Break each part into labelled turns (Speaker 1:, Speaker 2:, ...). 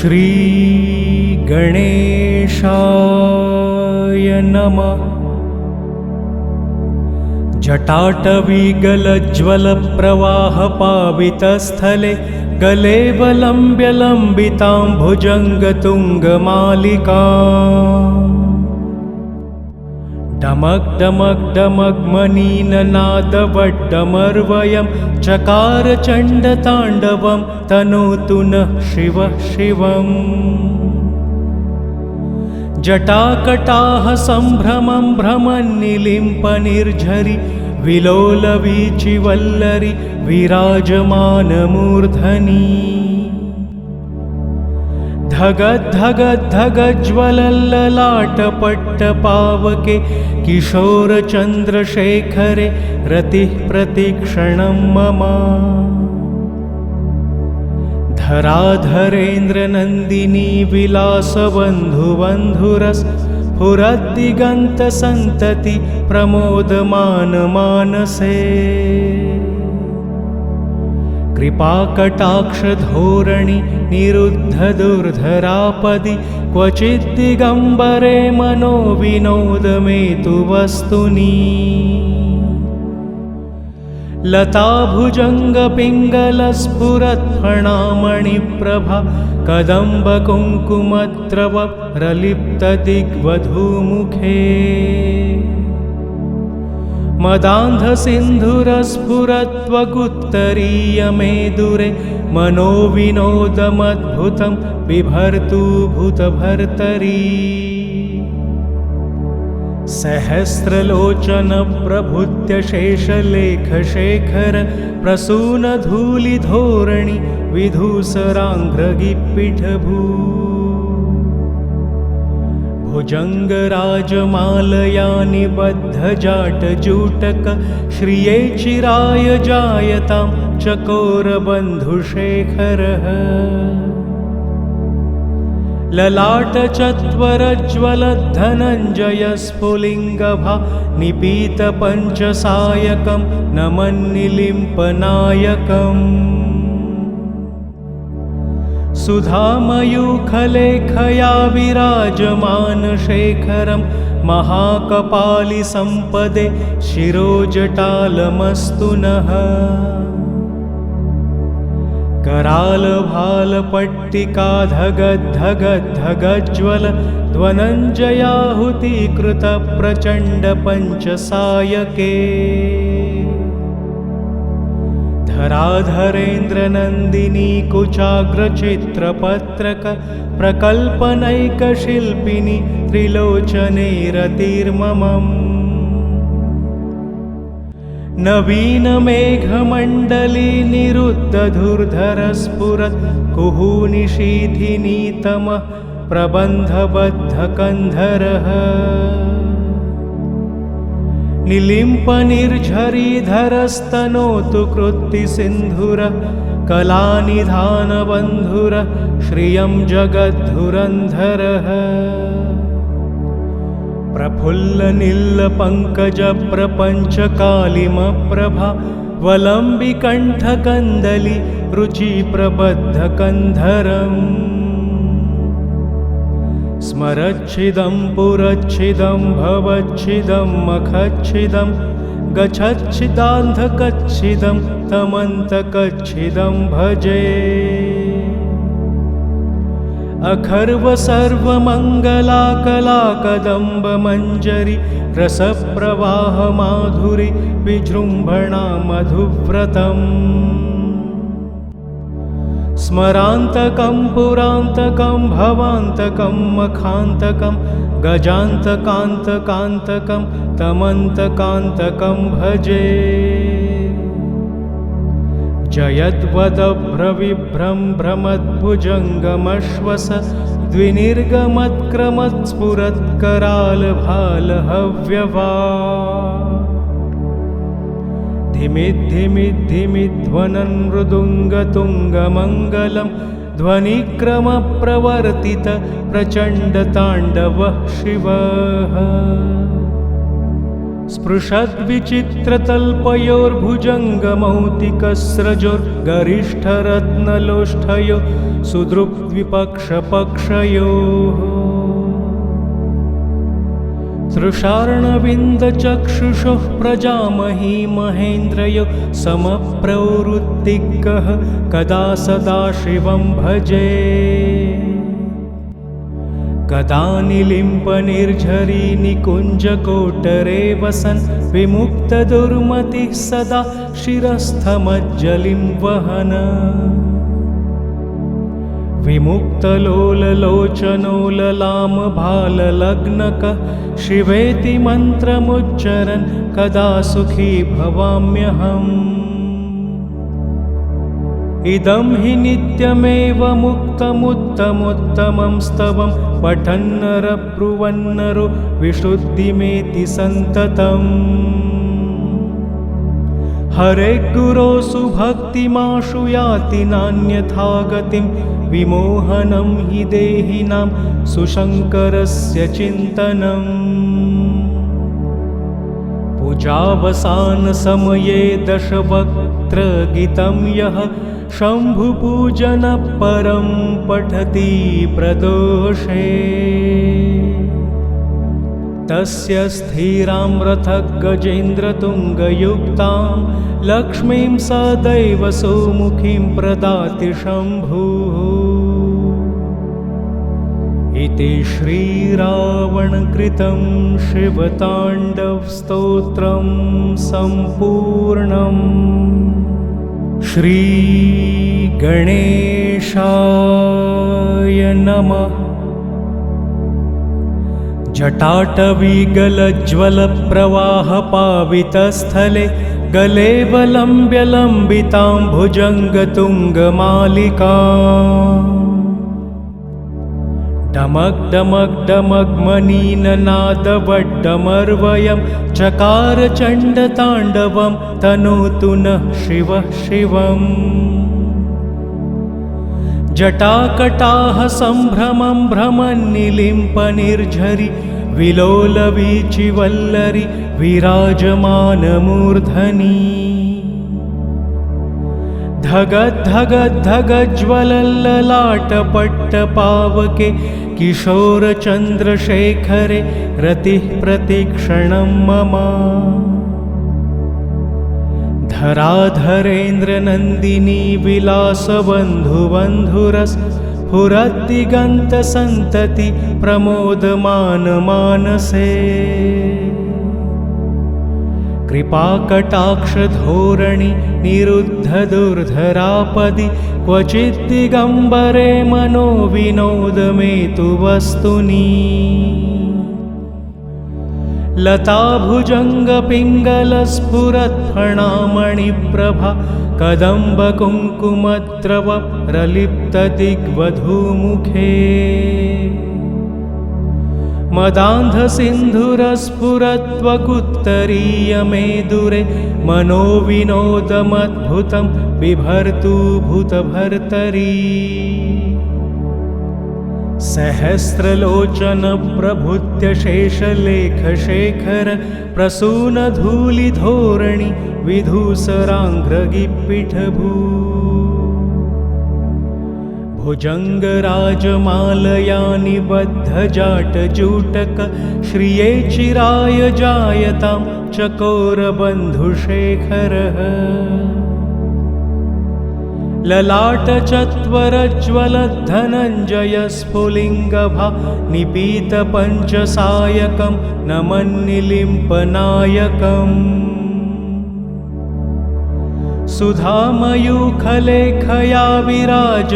Speaker 1: श्री गणेशाय नमः। जटाटवीगलज्ज्वलप्रवाहपावितस्थले गलेवलम्ब्य लम्बितां भुजङ्गतुङ्गमालिका डमक् डमक् डमक् मनीननादवड्डमर्वयं चकार चण्डताण्डवं तनोतु नः शिवः शिवम्। जटाकटाः सम्भ्रमं भ्रमन्निलिम्पनिर्झरि विलोलवीचिवल्लरि विराजमानमूर्धनि धगद्धगद्धगज्ज्वलल्ललाटपट्टपावके किशोरचन्द्रशेखरे रतिः प्रतिक्षणं मम। धराधरेन्द्रनन्दिनी विलासबन्धुबन्धुरस्फुरद्दिगन्तसन्तति प्रमोदमानमानसे। कृपाकटाक्षधोरणि निरुद्धदुर्धरापदि क्वचिद्दिगम्बरे मनोविनोदमेतुवस्तुनि। लताभुजङ्गपिङ्गलस्फुरत्फणामणिप्रभा कदम्बकुङ्कुमद्रवप्रलिप्तदिग्वधूमुखे। मदान्धसिन्धुरस्फुरत्वगुत्तरीयमेदुरे मनोविनोदमद्भुतं बिभर्तु भूतभर्तरी। सहस्रलोचनप्रभृत्यशेषलेखशेखर प्रसूनधूलिधोरणि विधूसराङ्घ्रगिप्पिठभू। भुजङ्गराजमालया निबद्धजाटजूटक श्रिये चिराय जायतां चकोरबन्धुशेखरः। ललाटचत्वरज्वलद्धनञ्जयस्फुलिङ्गभा निपीतपञ्चसायकं नमन्निलिम्पनायकम्। सुधामयूखलेखया विराजमानशेखरं महाकपालिसम्पदे शिरोजटालमस्तु नः। करालभालपट्टिकाधगद्धगद्धगज्ज्वल ध्वनञ्जयाहुतीकृतप्रचण्डपञ्चसायके। धराधरेन्द्रनन्दिनी कुचाग्रचित्रपत्रक प्रकल्पनैकशिल्पिनि त्रिलोचने रतिर्ममम्। नवीनमेघमण्डली निरुद्धधुर्धरस्फुरत् कुहूनिशीथिनीतमः प्रबन्धबद्धकन्धरः। निलिम्पनिर्झरीधरस्तनोतु कृत्तिसिन्धुरः कलानिधानबन्धुरः श्रियं जगद्धुरन्धरः। प्रफुल्लनीलपङ्कजप्रपञ्चकालिमप्रभा वलम्बिकण्ठकन्दली रुचिप्रबद्धकन्धरम्। स्मरच्छिदं पुरच्छिदं भवच्छिदं मखच्छिदं गच्छच्छिदान्धकच्छिदं तमन्तकच्छिदं भजे। अखर्वसर्वमङ्गलाकलाकदम्बमञ्जरि रसप्रवाहमाधुरि विजृम्भणा मधुव्रतम्। स्मरान्तकं पुरान्तकं भवान्तकं मखान्तकं गजान्तकान्तकान्तकं तमन्तकान्तकं भजे। जयद्वदभ्रविभ्रं भ्रमद्भुजङ्गमश्वस द्विनिर्गमत्क्रमत्स्फुरत्करालभालहव्यवा। धिमिद्धिमिद्धिमिध्वनन् मृदुङ्गतुङ्गमङ्गलं ध्वनिक्रमप्रवर्तित प्रचण्डताण्डवः शिवः। स्पृशद्विचित्रतल्पयोर्भुजङ्गमौक्तिकस्रजोर्गरिष्ठरत्नलोष्ठयो सुदृग्विपक्षपक्षयोः तृषार्णविन्दचक्षुषोः प्रजामही महेन्द्रयो समप्रवृत्तिकः कदा सदा शिवं भजे कदानिलिम्पनिर्झरी निकुञ्जकोटरे वसन् विमुक्तदुर्मतिः सदा शिरस्थमज्जलिं वहन् विमुक्तलोललोचनोललामभाललग्नकः शिवेति मन्त्रमुच्चरन् कदा सुखी भवाम्यहम् इदं हि नित्यमेव मुक्तमुत्तमोत्तमं स्तवं पठन्नरः ब्रुवन्नरो विशुद्धिमेति सन्ततम् हरे गुरो सुभक्तिमाशु याति नान्यथा गतिं विमोहनं हि देहिनां सुशङ्करस्य चिन्तनम् पूजावसानसमये दशवक्त्रगीतं यः शम्भुपूजनः परं पठति प्रदोषे तस्य स्थिरां रथगजेन्द्रतुङ्गयुक्तां लक्ष्मीं सदैव सुमुखीं प्रदाति शम्भुः इति श्रीरावणकृतं शिवताण्डवस्तोत्रं सम्पूर्णम् श्रीगणेशाय नमः। जटाटवीगलज्ज्वलप्रवाहपावितस्थले गले वलम्ब्य लम्बितां भुजङ्गतुङ्गमालिकाम् डमक् डमक् डमग्मनीननादवड्डमर्वयं चकार चण्डताण्डवं तनोतु नः शिवः शिवम् जटाकटाः सम्भ्रमं भ्रमन्निलिम्पनिर्झरि विलोलवीचिवल्लरि विराजमानमूर्धनि धगद्धगद्धगज्ज्वलल्ललाटपट्टपावके किशोरचन्द्रशेखरे रतिः प्रतिक्षणं मम धराधरेन्द्रनन्दिनी विलासबन्धुबन्धुरस्फुरद्दिगन्तसन्तति प्रमोदमानमानसे कृपाकटाक्षधोरणि निरुद्धदुर्धरापदि क्वचिद्दिगम्बरे मनोविनोदमेतु वस्तुनि लताभुजङ्गपिङ्गलस्फुरत्फणामणिप्रभा कदम्बकुङ्कुमद्रवप्रलिप्तदिग्वधूमुखे मदान्धसिन्धुरस्फुरत्वकुत्तरीयमेदुरे मनोविनोदमद्भुतं बिभर्तु भूतभर्तरी सहस्रलोचनप्रभृत्यशेषलेखशेखर प्रसूनधूलिधोरणि विधूसराङ्घ्रगिप्पिठभू भुजङ्गराजमालया निबद्धजाटजूटक श्रिये चिराय जायतां चकोरबन्धुशेखरः ललाटचत्वरज्वलद्धनञ्जयस्फुलिङ्गभा निपीतपञ्चसायकं नमन्निलिम्पनायकम् सुधामयूखलेखया विराजमानशेखरं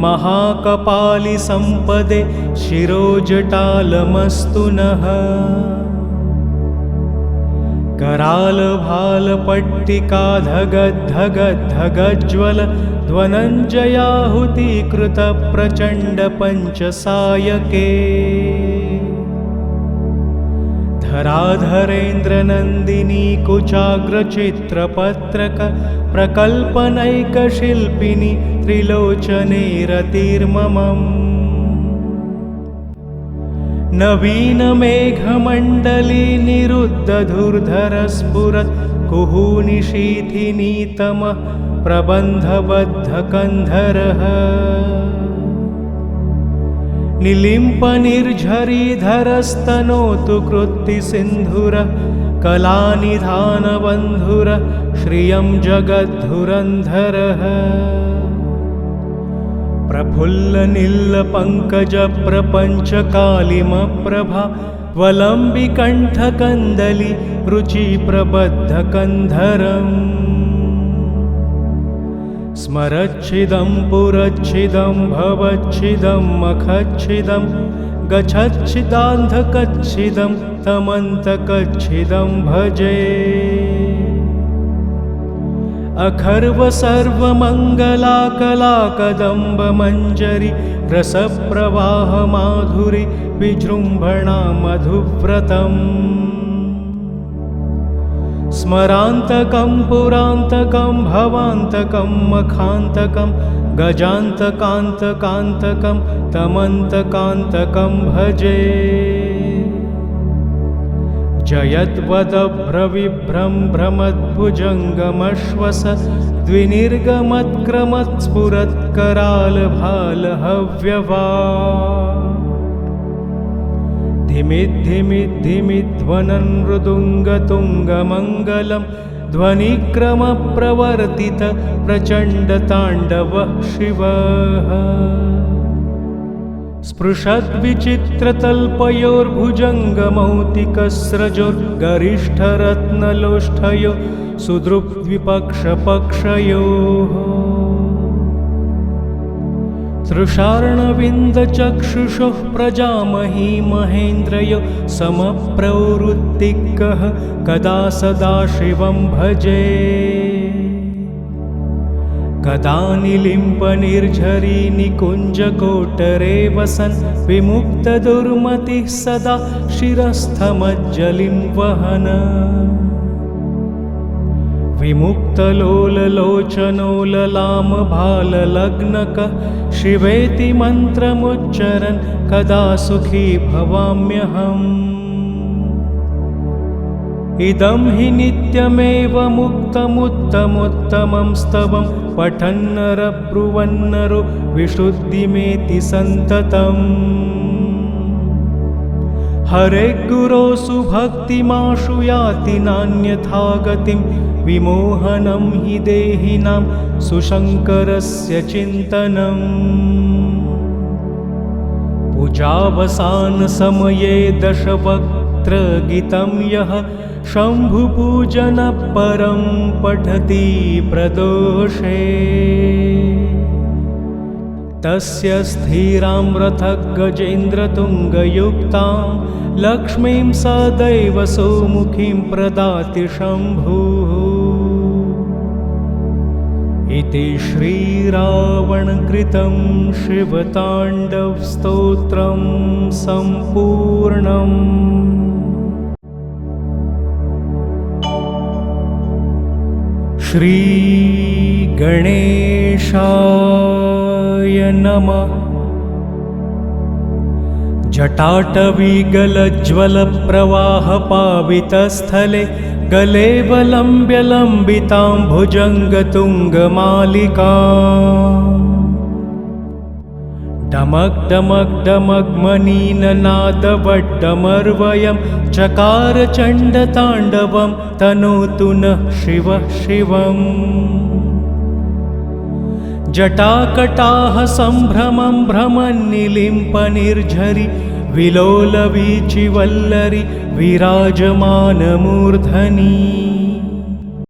Speaker 1: महाकपालिसम्पदे शिरोजटालमस्तु नः करालभालपट्टिकाधगद्धगद्धगज्ज्वल ध्वनञ्जयाहुतीकृतप्रचण्डपञ्चसायके धराधरेन्द्रनन्दिनी कुचाग्रचित्रपत्रक प्रकल्पनैकशिल्पिनी त्रिलोचने रतिर्ममम् नवीनमेघमण्डली निरुद्धधुर्धरस्फुरत् कुहूनिशीथिनीतमः प्रबन्धबद्धकन्धरः निलिम्पनिर्झरीधरस्तनोतु कृत्तिसिन्धुरः कलानिधानबन्धुरः श्रियं जगद्धुरन्धरः प्रफुल्लनीलपङ्कजप्रपञ्चकालिमप्रभा वलम्बिकण्ठकन्दली रुचिप्रबद्धकन्धरम् स्मरच्छिदं पुरच्छिदं भवच्छिदं मखच्छिदं गच्छच्छिदान्धकच्छिदं तमन्तकच्छिदं भजे अखर्व सर्वमङ्गलाकलाकदम्बमञ्जरी रसप्रवाहमाधुरी विजृम्भणा मधुव्रतम् स्मरान्तकं पुरान्तकं भवान्तकं मखान्तकं गजान्तकान्तकान्तकं तमन्तकान्तकं भजे जयद्वदभ्रविभ्रं भ्रमद्भुजङ्गमश्वस द्विनिर्गमत्क्रमत्स्फुरत्करालभालहव्यवा धिमिद्धिमिद्धिमिध्वनन् मृदुङ्गतुङ्गमङ्गलं ध्वनिक्रमप्रवर्तित प्रचण्डताण्डवः शिवः स्पृशद्विचित्रतल्पयोर्भुजङ्गमौतिकस्रजोर्गरिष्ठरत्नलोष्ठयो सुदृग्द्विपक्षपक्षयोः तृषार्णविन्दचक्षुषोः प्रजामही महेन्द्रयो समप्रवृत्तिकः कदा सदा शिवं भजे कदा निलिम्पनिर्झरी निकुञ्जकोटरे वसन् विमुक्तदुर्मतिः सदा शिरस्थमज्जलिं वहन् विमुक्तलोललोचनोललामभाललग्नकः शिवेति मन्त्रमुच्चरन् कदा सुखी भवाम्यहम् इदं हि नित्यमेव मुक्तमुत्तमोत्तमं स्तवं पठन्नरब्रुवन्नरो विशुद्धिमेति सन्ततम् हरे गुरो सुभक्तिमाशु याति नान्यथा गतिं विमोहनं हि देहिनां सुशङ्करस्य चिन्तनम् पूजावसानसमये दशवक्त्रगीतं यः शम्भुपूजनपरं पठति प्रदोषे तस्य स्थिरां रथगजेन्द्रतुङ्गयुक्तां लक्ष्मीं सदैव सुमुखीं प्रदाति शम्भुः इति श्रीरावणकृतं शिवताण्डवस्तोत्रं सम्पूर्णम्। श्रीगणेशाय नमः। जटाटवीगलज्ज्वलप्रवाहपावितस्थले गले वलम्ब्यलम्बितां भुजङ्गतुङ्गमालिका डमक् डमक् डमग्मनीननादवड्डमर्वयं चकारचण्डताण्डवं तनोतु नः शिवः शिवम् जटाकटाः सम्भ्रमं भ्रमन्निलिम्पनिर्झरि विलोलवीचिवल्लरि विराजमानमूर्धनि